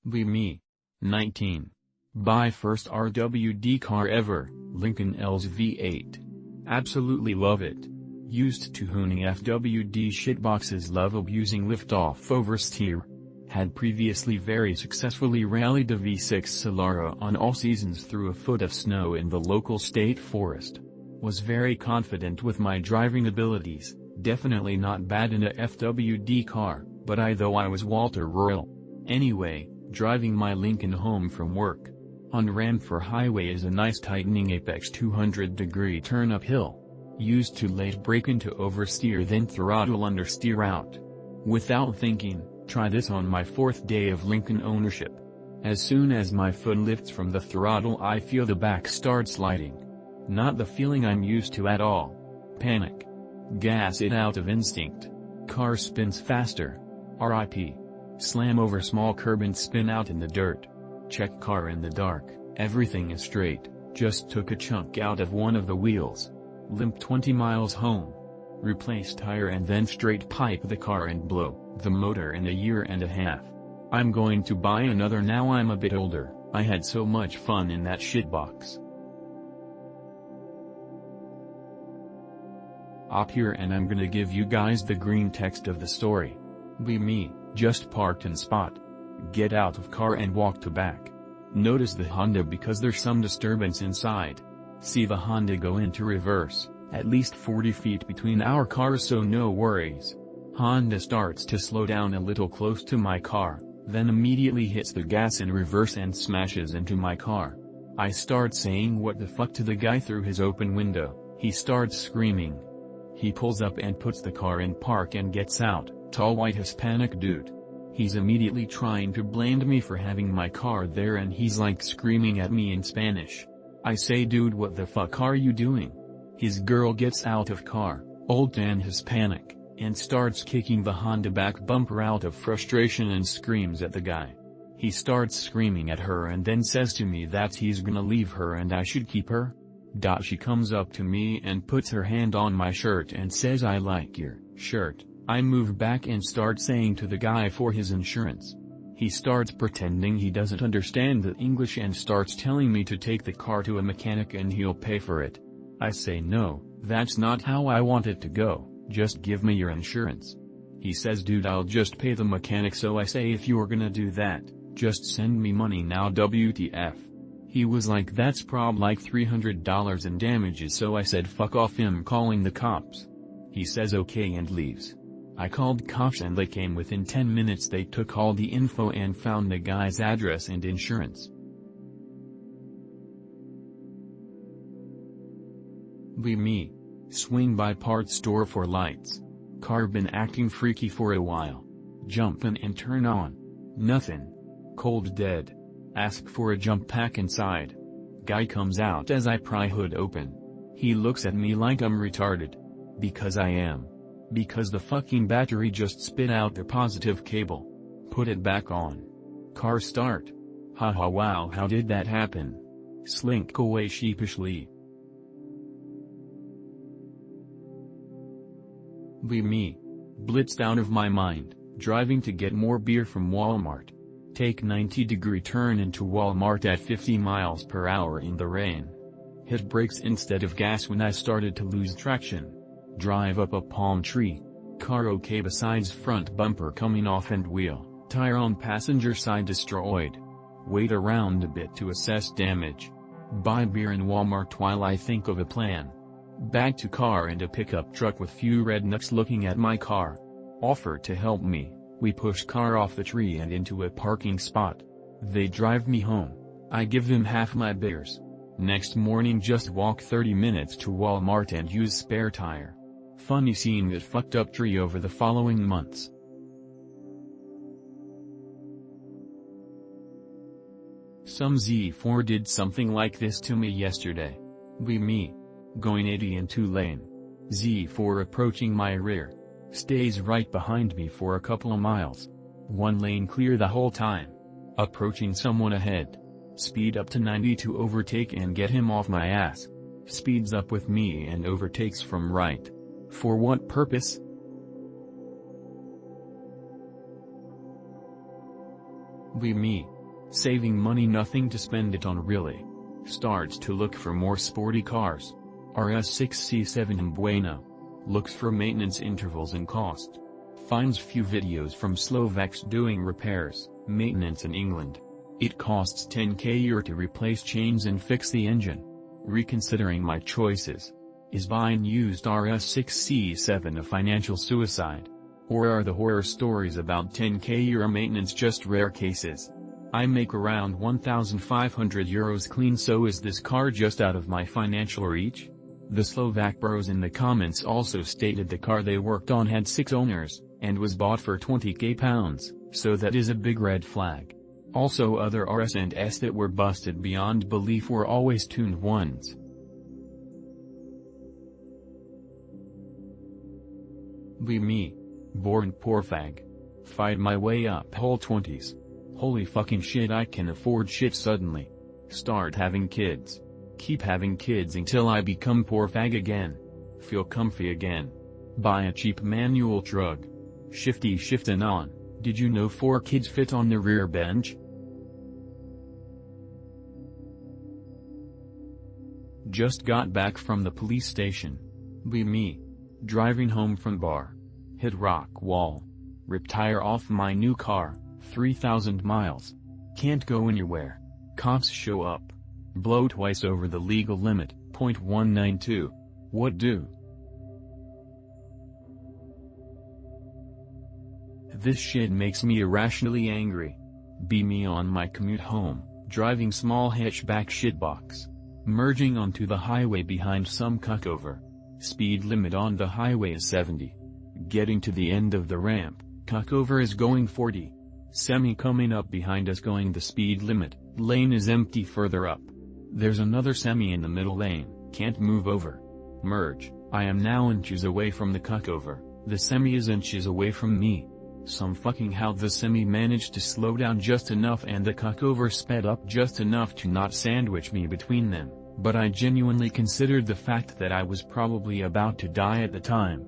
Be me. 19. Buy first RWD car ever, Lincoln L's V8. Absolutely love it. Used to hooning FWD shitboxes, love abusing liftoff oversteer. Had previously very successfully rallied a V6 Solara on all seasons through a foot of snow in the local state forest. Was very confident with my driving abilities, definitely not bad in a FWD car, but though I was Walter Royal. Anyway, driving my Lincoln home from work. On ramp for highway is a nice tightening apex 200-degree turn uphill. Used to late brake into oversteer then throttle understeer out. Without thinking, try this on my 4th day of Lincoln ownership. As soon as my foot lifts from the throttle I feel the back start sliding. Not the feeling I'm used to at all. Panic. Gas it out of instinct. Car spins faster. RIP. Slam over small curb and spin out in the dirt. Check car in the dark, everything is straight, just took a chunk out of one of the wheels. Limp 20 miles home. Replace tire and then straight pipe the car and blow the motor in a year and a half. I'm going to buy another now I'm a bit older, I had so much fun in that shitbox. Up here and I'm gonna give you guys the green text of the story. Be me, just parked in spot. Get out of car and walk to back. Notice the Honda because there's some disturbance inside. See the Honda go into reverse, at least 40 feet between our cars so no worries. Honda starts to slow down a little close to my car, then immediately hits the gas in reverse and smashes into my car. I start saying what the fuck to the guy through his open window, he starts screaming. He pulls up and puts the car in park and gets out, tall white Hispanic dude. He's immediately trying to blame me for having my car there and he's like screaming at me in Spanish. I say dude what the fuck are you doing? His girl gets out of car, old tan Hispanic, and starts kicking the Honda back bumper out of frustration and screams at the guy. He starts screaming at her and then says to me that he's gonna leave her and I should keep her. She comes up to me and puts her hand on my shirt and says I like your shirt. I move back and start saying to the guy for his insurance. He starts pretending he doesn't understand the English and starts telling me to take the car to a mechanic and he'll pay for it. I say no, that's not how I want it to go, just give me your insurance. He says dude I'll just pay the mechanic, so I say if you're gonna do that, just send me money now WTF. He was like that's prob like $300 in damages, so I said fuck off, him calling the cops. He says okay and leaves. I called cops and they came within 10 minutes. They took all the info and found the guy's address and insurance. Be me. Swing by parts store for lights. Car been acting freaky for a while. Jump in and turn on. Nothing. Cold dead. Ask for a jump pack inside. Guy comes out as I pry hood open. He looks at me like I'm retarded. Because I am. Because the fucking battery just spit out the positive cable. Put it back on. Car start. Haha wow, how did that happen? Slink away sheepishly. Be me. Blitzed out of my mind, driving to get more beer from Walmart. Take 90-degree turn into Walmart at 50 miles per hour in the rain. Hit brakes instead of gas when I started to lose traction. Drive up a palm tree. Car okay besides front bumper coming off and wheel, tire on passenger side destroyed. Wait around a bit to assess damage. Buy beer in Walmart while I think of a plan. Back to car and a pickup truck with few rednecks looking at my car. Offer to help me. We push car off the tree and into a parking spot. They drive me home. I give them half my beers. Next morning just walk 30 minutes to Walmart and use spare tire. Funny seeing that fucked up tree over the following months. Some Z4 did something like this to me yesterday. Be me. Going 80 in 2-lane. Z4 approaching my rear. Stays right behind me for a couple of miles. 1 lane clear the whole time. Approaching someone ahead. Speed up to 90 to overtake and get him off my ass. Speeds up with me and overtakes from right. For what purpose? Be me. Saving money, nothing to spend it on really. Starts to look for more sporty cars. RS6C7 in Bueno. Looks for maintenance intervals and cost. Finds few videos from Slovaks doing repairs, maintenance in England. It costs 10k euro to replace chains and fix the engine. Reconsidering my choices. Is buying used RS6C7 a financial suicide? Or are the horror stories about 10k euro maintenance just rare cases? I make around 1,500 euros clean, so is this car just out of my financial reach? The Slovak bros in the comments also stated the car they worked on had 6 owners, and was bought for 20k pounds, so that is a big red flag. Also other RS and S that were busted beyond belief were always tuned ones. Be me. Born poor fag. Fight my way up whole 20s. Holy fucking shit, I can afford shit suddenly. Start having kids. Keep having kids until I become poor fag again. Feel comfy again. Buy a cheap manual truck. Shifty shiftin' on. Did you know 4 kids fit on the rear bench? Just got back from the police station. Be me. Driving home from bar. Hit rock wall. Rip tire off my new car, 3,000 miles. Can't go anywhere. Cops show up. Blow twice over the legal limit, .192. What do? This shit makes me irrationally angry. Be me on my commute home, driving small hatchback shitbox. Merging onto the highway behind some cuckover. Speed limit on the highway is 70. Getting to the end of the ramp, cuckover is going 40. Semi coming up behind us going the speed limit, lane is empty further up. There's another semi in the middle lane, can't move over. Merge, I am now inches away from the cuckover, the semi is inches away from me. Some fucking how the semi managed to slow down just enough and the cuckover sped up just enough to not sandwich me between them, but I genuinely considered the fact that I was probably about to die at the time.